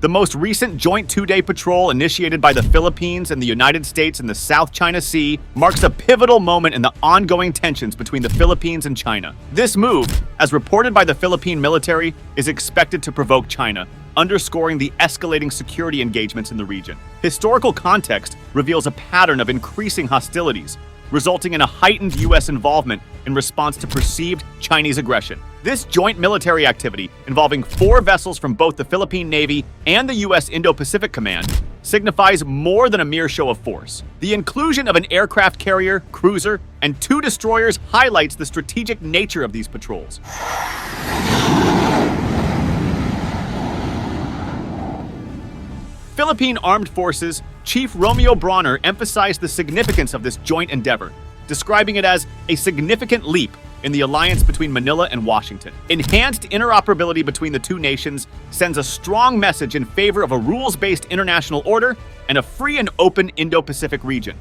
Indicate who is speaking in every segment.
Speaker 1: The most recent joint two-day patrol initiated by the Philippines and the United States in the South China Sea marks a pivotal moment in the ongoing tensions between the Philippines and China. This move, as reported by the Philippine military, is expected to provoke China, underscoring the escalating security engagements in the region. Historical context reveals a pattern of increasing hostilities, resulting in a heightened U.S. involvement in response to perceived Chinese aggression. This joint military activity, involving 4 vessels from both the Philippine Navy and the U.S. Indo-Pacific Command, signifies more than a mere show of force. The inclusion of an aircraft carrier, cruiser, and 2 destroyers highlights the strategic nature of these patrols. Philippine Armed Forces Chief Romeo Bronner emphasized the significance of this joint endeavor, describing it as a significant leap in the alliance between Manila and Washington. Enhanced interoperability between the two nations sends a strong message in favor of a rules-based international order and a free and open Indo-Pacific region.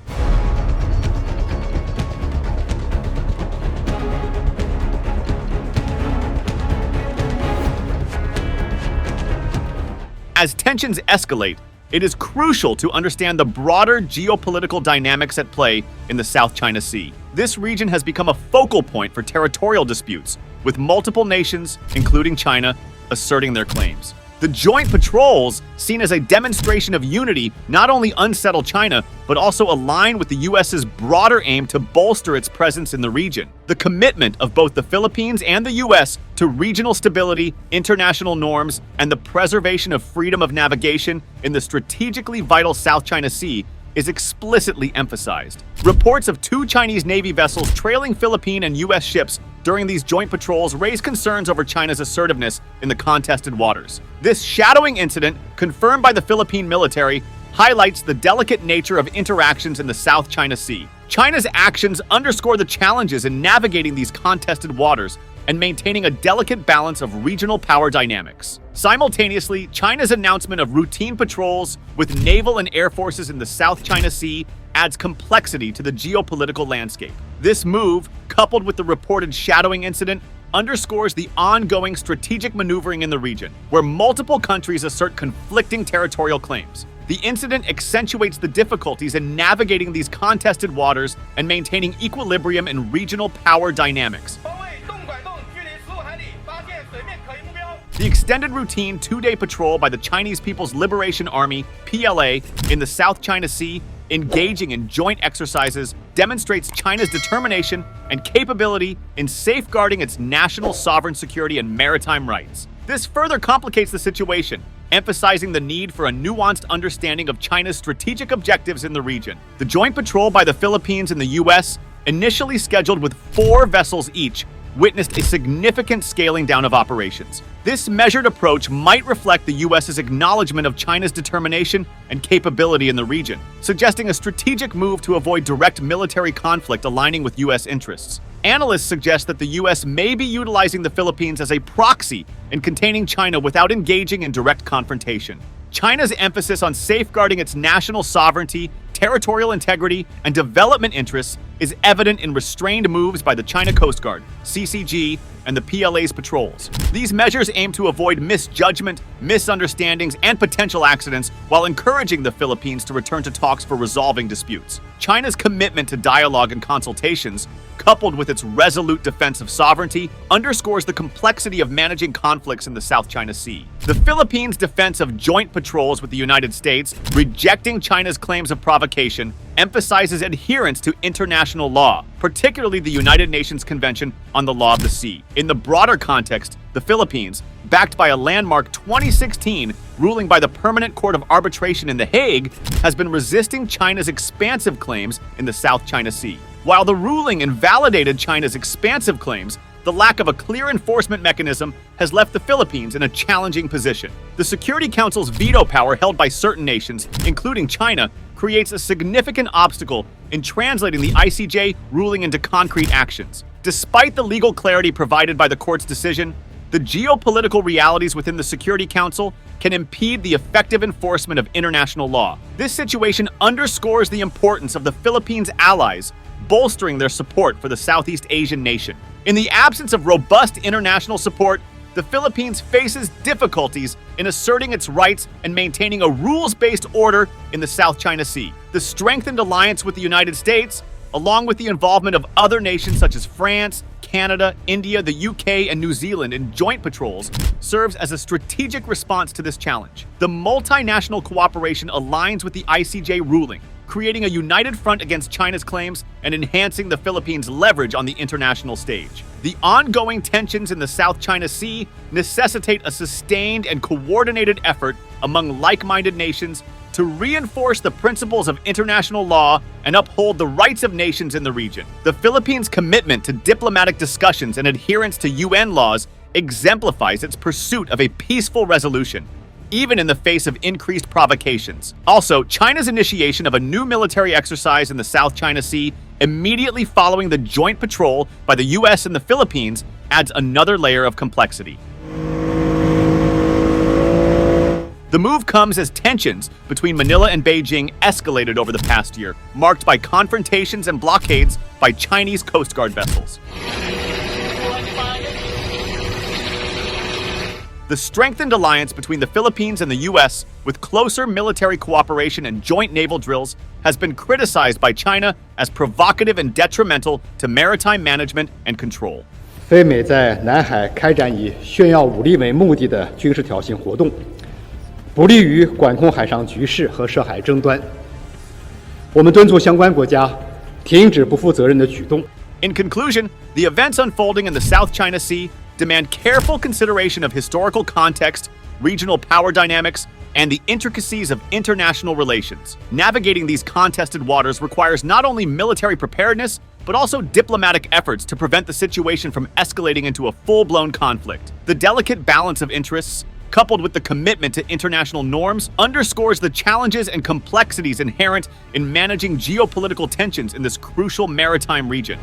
Speaker 1: As tensions escalate, it is crucial to understand the broader geopolitical dynamics at play in the South China Sea. This region has become a focal point for territorial disputes, with multiple nations, including China, asserting their claims. The joint patrols, seen as a demonstration of unity, not only unsettle China, but also align with the U.S.'s broader aim to bolster its presence in the region. The commitment of both the Philippines and the U.S. to regional stability, international norms, and the preservation of freedom of navigation in the strategically vital South China Sea is explicitly emphasized. Reports of 2 Chinese Navy vessels trailing Philippine and U.S. ships during these joint patrols raise concerns over China's assertiveness in the contested waters. This shadowing incident, confirmed by the Philippine military, highlights the delicate nature of interactions in the South China Sea. China's actions underscore the challenges in navigating these contested waters and maintaining a delicate balance of regional power dynamics. Simultaneously, China's announcement of routine patrols with naval and air forces in the South China Sea adds complexity to the geopolitical landscape. This move, coupled with the reported shadowing incident, underscores the ongoing strategic maneuvering in the region, where multiple countries assert conflicting territorial claims. The incident accentuates the difficulties in navigating these contested waters and maintaining equilibrium in regional power dynamics. The extended routine 2-day patrol by the Chinese People's Liberation Army, PLA, in the South China Sea, engaging in joint exercises, demonstrates China's determination and capability in safeguarding its national sovereign security and maritime rights. This further complicates the situation, emphasizing the need for a nuanced understanding of China's strategic objectives in the region. The joint patrol by the Philippines and the U.S., initially scheduled with 4 vessels each, witnessed a significant scaling down of operations. This measured approach might reflect the U.S.'s acknowledgement of China's determination and capability in the region, suggesting a strategic move to avoid direct military conflict aligning with U.S. interests. Analysts suggest that the U.S. may be utilizing the Philippines as a proxy in containing China without engaging in direct confrontation. China's emphasis on safeguarding its national sovereignty, territorial integrity, and development interests is evident in restrained moves by the China Coast Guard, CCG, and the PLA's patrols. These measures aim to avoid misjudgment, misunderstandings, and potential accidents while encouraging the Philippines to return to talks for resolving disputes. China's commitment to dialogue and consultations, coupled with its resolute defense of sovereignty, underscores the complexity of managing conflicts in the South China Sea. The Philippines' defense of joint patrols with the United States, rejecting China's claims of provocation, emphasizes adherence to international law, particularly the United Nations Convention on the Law of the Sea. In the broader context, the Philippines, backed by a landmark 2016 ruling by the Permanent Court of Arbitration in The Hague, has been resisting China's expansive claims in the South China Sea. While the ruling invalidated China's expansive claims, the lack of a clear enforcement mechanism has left the Philippines in a challenging position. The Security Council's veto power held by certain nations, including China, creates a significant obstacle in translating the ICJ ruling into concrete actions. Despite the legal clarity provided by the court's decision, the geopolitical realities within the Security Council can impede the effective enforcement of international law. This situation underscores the importance of the Philippines' allies bolstering their support for the Southeast Asian nation. In the absence of robust international support, the Philippines faces difficulties in asserting its rights and maintaining a rules-based order in the South China Sea. The strengthened alliance with the United States, along with the involvement of other nations such as France, Canada, India, the UK, and New Zealand in joint patrols, serves as a strategic response to this challenge. The multinational cooperation aligns with the ICJ ruling, creating a united front against China's claims and enhancing the Philippines' leverage on the international stage. The ongoing tensions in the South China Sea necessitate a sustained and coordinated effort among like-minded nations to reinforce the principles of international law and uphold the rights of nations in the region. The Philippines' commitment to diplomatic discussions and adherence to UN laws exemplifies its pursuit of a peaceful resolution, even in the face of increased provocations. Also, China's initiation of a new military exercise in the South China Sea immediately following the joint patrol by the U.S. and the Philippines adds another layer of complexity. The move comes as tensions between Manila and Beijing escalated over the past year, marked by confrontations and blockades by Chinese Coast Guard vessels. The strengthened alliance between the Philippines and the U.S., with closer military cooperation and joint naval drills, has been criticized by China as provocative and detrimental to maritime management and control.
Speaker 2: 非美在南海开展以炫耀武力为目的的军事挑衅活动，不利于管控海上局势和涉海争端。我们敦促相关国家停止不负责任的举动。
Speaker 1: In conclusion, the events unfolding in the South China Sea demand careful consideration of historical context, regional power dynamics, and the intricacies of international relations. Navigating these contested waters requires not only military preparedness, but also diplomatic efforts to prevent the situation from escalating into a full-blown conflict. The delicate balance of interests, coupled with the commitment to international norms, underscores the challenges and complexities inherent in managing geopolitical tensions in this crucial maritime region.